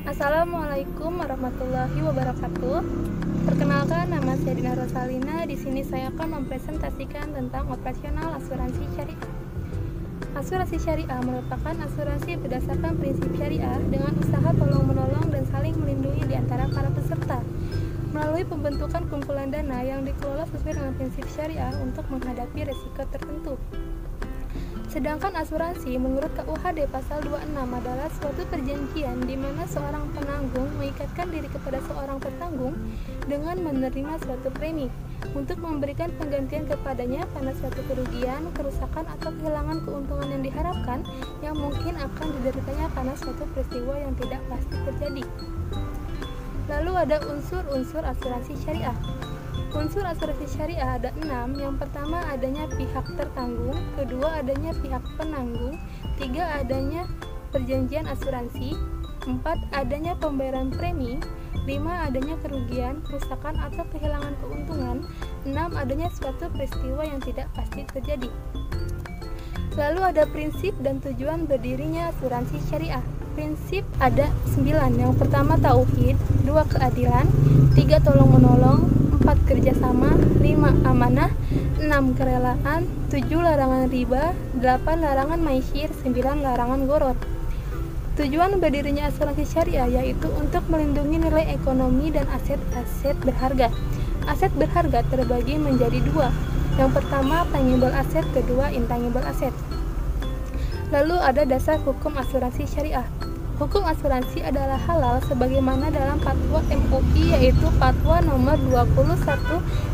Assalamualaikum warahmatullahi wabarakatuh. Perkenalkan, nama saya Dina Rosalina. Di sini saya akan mempresentasikan tentang operasional asuransi syariah. Asuransi syariah merupakan asuransi berdasarkan prinsip syariah dengan usaha tolong-menolong dan saling melindungi di antara para peserta melalui pembentukan kumpulan dana yang dikelola sesuai dengan prinsip syariah untuk menghadapi risiko tertentu. Sedangkan asuransi menurut KUHD pasal 26 adalah suatu perjanjian di mana seorang penanggung mengikatkan diri kepada seorang tertanggung dengan menerima suatu premi untuk memberikan penggantian kepadanya karena suatu kerugian, kerusakan atau kehilangan keuntungan yang diharapkan yang mungkin akan dideritanya karena suatu peristiwa yang tidak pasti terjadi. Lalu ada unsur-unsur asuransi syariah. Unsur asuransi syariah ada 6. Yang pertama adanya pihak tertanggung, kedua adanya pihak penanggung, 3 adanya perjanjian asuransi, 4 adanya pembayaran premi, 5 adanya kerugian, kerusakan atau kehilangan keuntungan, 6 adanya suatu peristiwa yang tidak pasti terjadi. Lalu ada prinsip dan tujuan berdirinya asuransi syariah. Prinsip ada 9. Yang pertama tauhid, 2 keadilan, 3 tolong menolong, 4 kerjasama, 5 amanah, 6 kerelaan, 7 larangan riba, 8 larangan maisyir, 9 larangan goror. Tujuan berdirinya asuransi syariah yaitu untuk melindungi nilai ekonomi dan aset-aset berharga. Aset berharga terbagi menjadi 2. Yang pertama tangible aset, kedua intangible aset. Lalu ada dasar hukum asuransi syariah. Hukum asuransi adalah halal sebagaimana dalam Fatwa MUI yaitu Fatwa nomor 21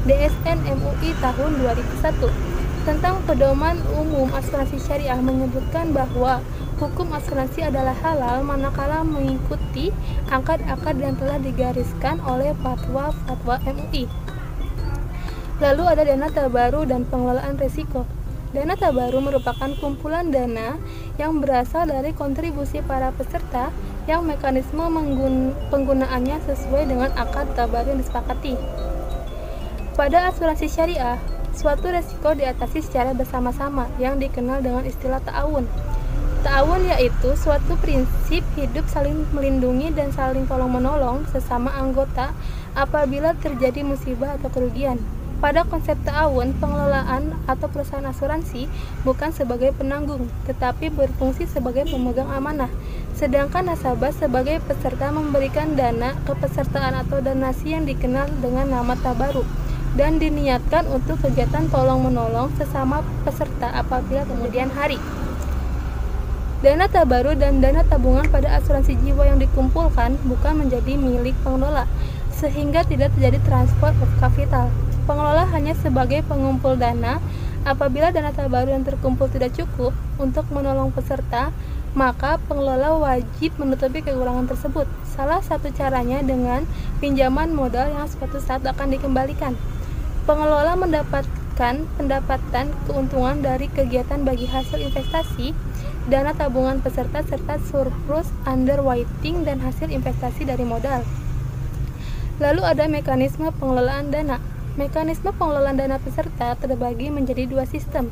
DSN MUI tahun 2001 tentang pedoman umum asuransi syariah menyebutkan bahwa hukum asuransi adalah halal manakala mengikuti akad-akad yang telah digariskan oleh Fatwa MUI. Lalu ada dana tabaru dan pengelolaan risiko. Dana tabaru merupakan kumpulan dana yang berasal dari kontribusi para peserta yang mekanisme penggunaannya sesuai dengan akad tabaru yang disepakati. Pada asuransi syariah, suatu risiko diatasi secara bersama-sama yang dikenal dengan istilah ta'awun. Ta'awun yaitu suatu prinsip hidup saling melindungi dan saling tolong-menolong sesama anggota apabila terjadi musibah atau kerugian. Pada konsep ta'awun, pengelolaan atau perusahaan asuransi bukan sebagai penanggung, tetapi berfungsi sebagai pemegang amanah. Sedangkan nasabah sebagai peserta memberikan dana kepesertaan atau donasi yang dikenal dengan nama tabaru dan diniatkan untuk kegiatan tolong-menolong sesama peserta apabila kemudian hari. Dana tabaru dan dana tabungan pada asuransi jiwa yang dikumpulkan bukan menjadi milik pengelola, sehingga tidak terjadi transfer of capital. Pengelola hanya sebagai pengumpul dana. Apabila dana tabaru yang terkumpul tidak cukup untuk menolong peserta, maka pengelola wajib menutupi kekurangan tersebut. Salah satu caranya dengan pinjaman modal yang suatu saat akan dikembalikan. Pengelola mendapatkan pendapatan keuntungan dari kegiatan bagi hasil investasi, dana tabungan peserta serta surplus underwriting dan hasil investasi dari modal. Lalu ada mekanisme pengelolaan dana. Mekanisme pengelolaan dana peserta terbagi menjadi 2 sistem.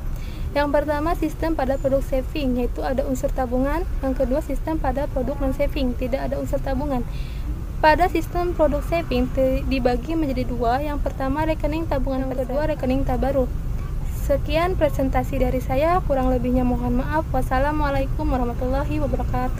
Yang pertama sistem pada produk saving, yaitu ada unsur tabungan. Yang kedua sistem pada produk non-saving, tidak ada unsur tabungan. Pada sistem produk saving dibagi menjadi 2. Yang pertama rekening tabungan, yang kedua rekening tabaru. Sekian presentasi dari saya, kurang lebihnya mohon maaf. Wassalamualaikum warahmatullahi wabarakatuh.